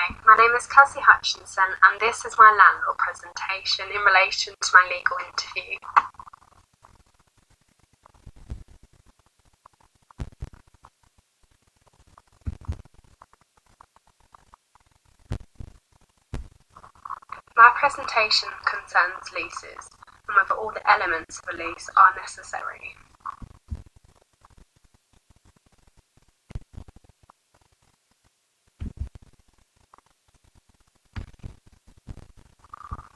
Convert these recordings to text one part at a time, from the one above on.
Hi, my name is Kelsey Hutchinson and this is my landlord presentation in relation to my legal interview. My presentation concerns leases and whether all the elements of a lease are necessary.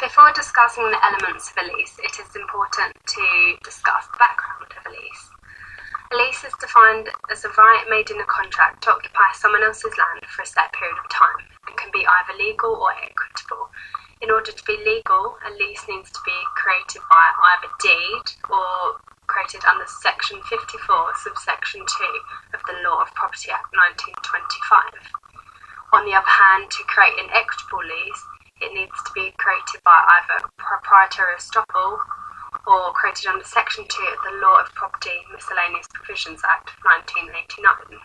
Before discussing the elements of a lease, it is important to discuss the background of a lease. A lease is defined as a right made in a contract to occupy someone else's land for a set period of time and can be either legal or equitable. In order to be legal, a lease needs to be created by either deed or created under Section 54, subsection 2 of the Law of Property Act 1925. On the other hand, to create an equitable lease, it needs to be created by either proprietary estoppel or created under Section 2 of the Law of Property Miscellaneous Provisions Act of 1989.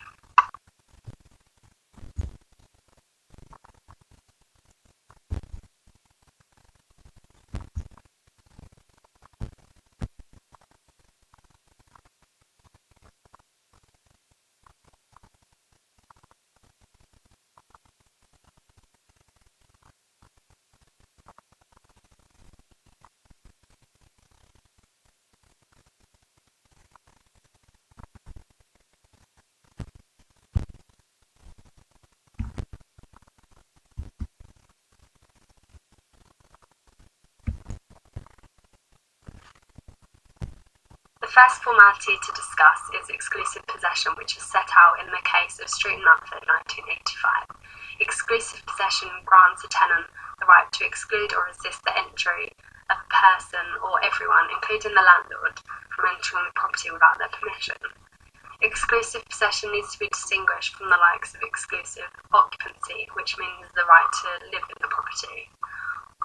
The first formality to discuss is exclusive possession, which is set out in the case of Street and Mumford 1985. Exclusive possession grants a tenant the right to exclude or resist the entry of a person or everyone, including the landlord, from entering the property without their permission. Exclusive possession needs to be distinguished from the likes of exclusive occupancy, which means the right to live in the property.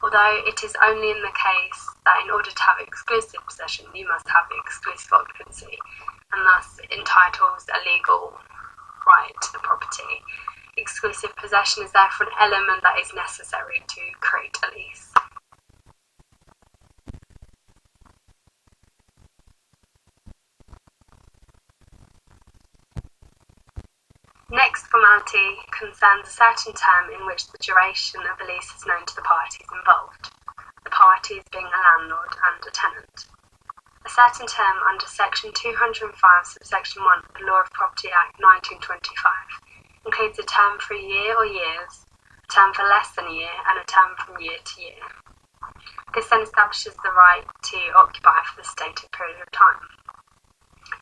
Although it is only in the case that in order to have exclusive possession you must have exclusive occupancy, and thus entitles a legal right to the property. Exclusive possession is therefore an element that is necessary to create a lease. Next formality concerns a certain term in which the duration of the lease is known to the parties involved, the parties being a landlord and a tenant. A certain term under Section 205, subsection 1 of the Law of Property Act 1925 includes a term for a year or years, a term for less than a year, and a term from year to year. This then establishes the right to occupy for the stated period of time.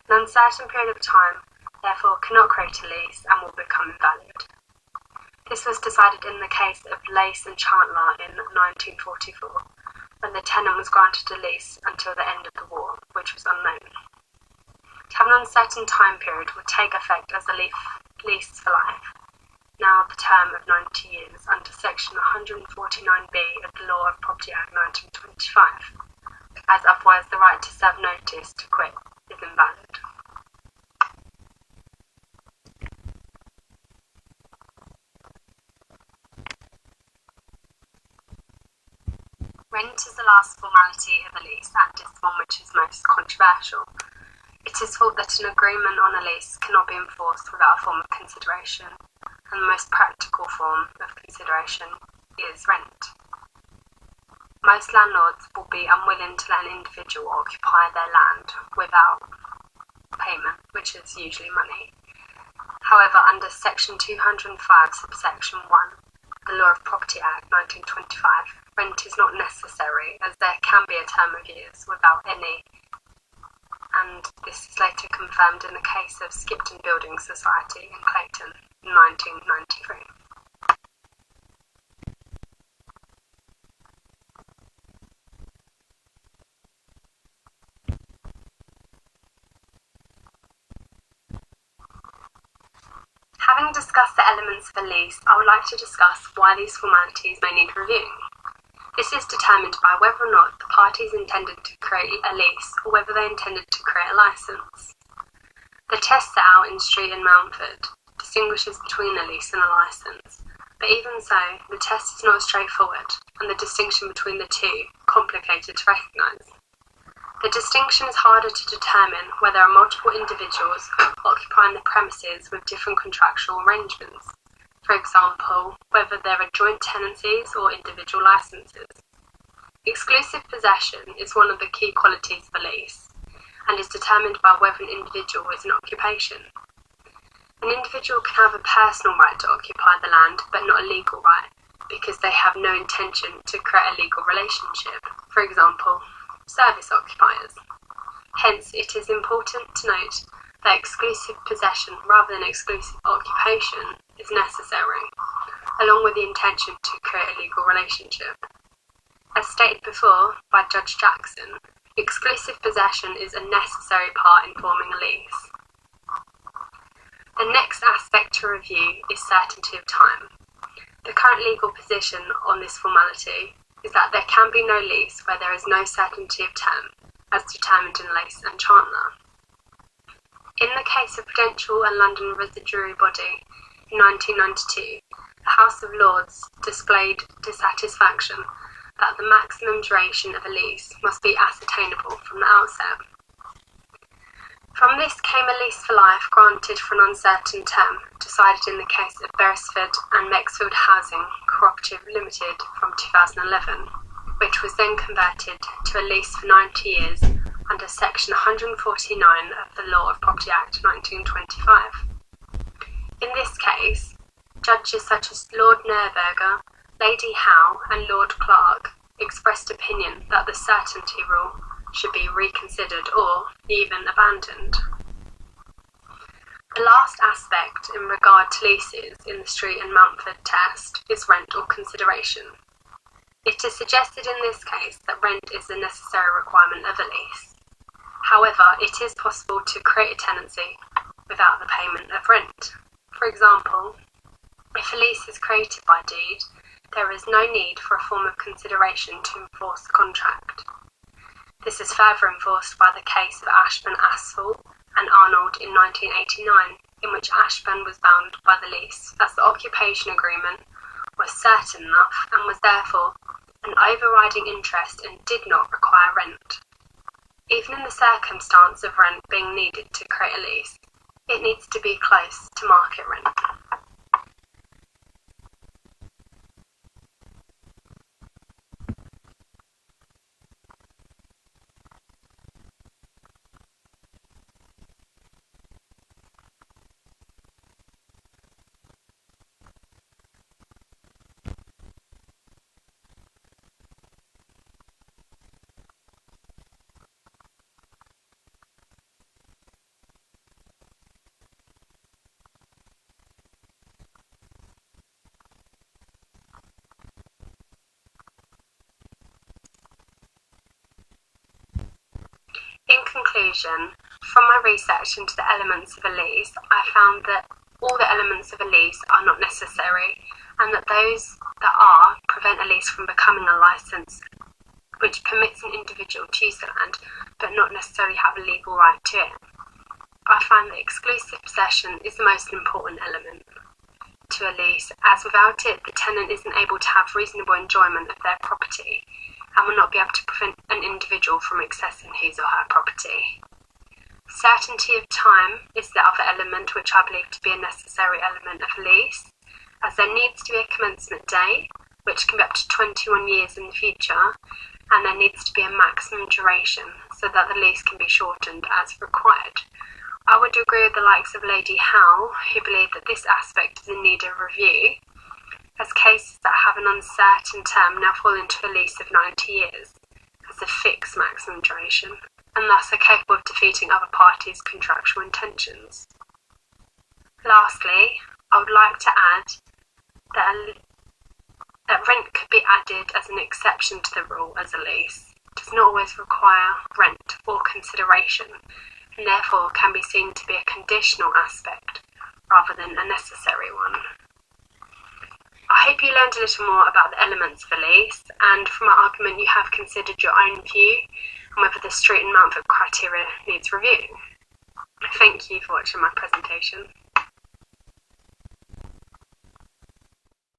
An uncertain period of time therefore cannot create a lease and will become invalid. This was decided in the case of Lease and Chandler in 1944, when the tenant was granted a lease until the end of the war, which was unknown. To have an uncertain time period would take effect as a lease for life, now the term of 90 years under Section 149B of the Law of Property Act 1925, as otherwise the right to serve notice to quit is invalid. Rent is the last formality of a lease and is the one which is most controversial. It is thought that an agreement on a lease cannot be enforced without a form of consideration, and the most practical form of consideration is rent. Most landlords will be unwilling to let an individual occupy their land without payment, which is usually money. However, under Section 205, subsection 1, the Law of Property Act 1925, rent is not necessary as there can be a term of years without any, and this is later confirmed in the case of Skipton Building Society in Clayton in 1993. Having discussed the elements of a lease, I would like to discuss why these formalities may need reviewing. This is determined by whether or not the parties intended to create a lease or whether they intended to create a licence. The test set out in Street and Mountford distinguishes between a lease and a licence, But even so, the test is not straightforward, and the distinction between the two complicated to recognise. The distinction is harder to determine where there are multiple individuals occupying the premises with different contractual arrangements. For example, whether there are joint tenancies or individual licences. Exclusive possession is one of the key qualities of a lease, and is determined by whether an individual is in occupation. An individual can have a personal right to occupy the land, but not a legal right, because they have no intention to create a legal relationship. For example, service occupiers. Hence, it is important to note that exclusive possession rather than exclusive occupation is necessary, along with the intention to create a legal relationship. As stated before by Judge Jackson, exclusive possession is a necessary part in forming a lease. The next aspect to review is certainty of time. The current legal position on this formality is that there can be no lease where there is no certainty of term, as determined in Lace and Chandler. In the case of Prudential and London Residuary Body in 1992, the House of Lords displayed dissatisfaction that the maximum duration of a lease must be ascertainable from the outset. From this came a lease for life granted for an uncertain term, decided in the case of Beresford and Mexfield Housing Cooperative Limited from 2011, which was then converted to a lease for 90 years under Section 149 of the Law of Property Act 1925. In this case, judges such as Lord Nuremberger, Lady Howe and Lord Clark expressed opinion that the certainty rule should be reconsidered or even abandoned. The last aspect in regard to leases in the Street and Mountford test is rent or consideration. It is suggested in this case that rent is a necessary requirement of a lease. However, it is possible to create a tenancy without the payment of rent. For example, if a lease is created by deed, there is no need for a form of consideration to enforce the contract. This is further enforced by the case of Ashburn Asphalt and Arnold in 1989, in which Ashburn was bound by the lease, as the occupation agreement was certain enough and was therefore an overriding interest and did not require rent. Even in the circumstance of rent being needed to create a lease, it needs to be close to market rent. In conclusion, from my research into the elements of a lease, I found that all the elements of a lease are not necessary, and that those that are prevent a lease from becoming a licence, which permits an individual to use the land, but not necessarily have a legal right to it. I find that exclusive possession is the most important element to a lease, as without it, the tenant isn't able to have reasonable enjoyment of their property, and will not be able to prevent an individual from accessing his or her property. Certainty of time is the other element which I believe to be a necessary element of a lease, as there needs to be a commencement date, which can be up to 21 years in the future, and there needs to be a maximum duration so that the lease can be shortened as required. I would agree with the likes of Lady Howe, who believe that this aspect is in need of review, as cases that have an uncertain term now fall into a lease of 90 years as a fixed maximum duration, and thus are capable of defeating other parties' contractual intentions. Lastly, I would like to add that rent could be added as an exception to the rule as a lease. It does not always require rent or consideration, and therefore can be seen to be a conditional aspect rather than a necessary one. I hope you learned a little more about the elements of a lease, and from my argument you have considered your own view and whether the Street and Mountford criteria needs review. Thank you for watching my presentation.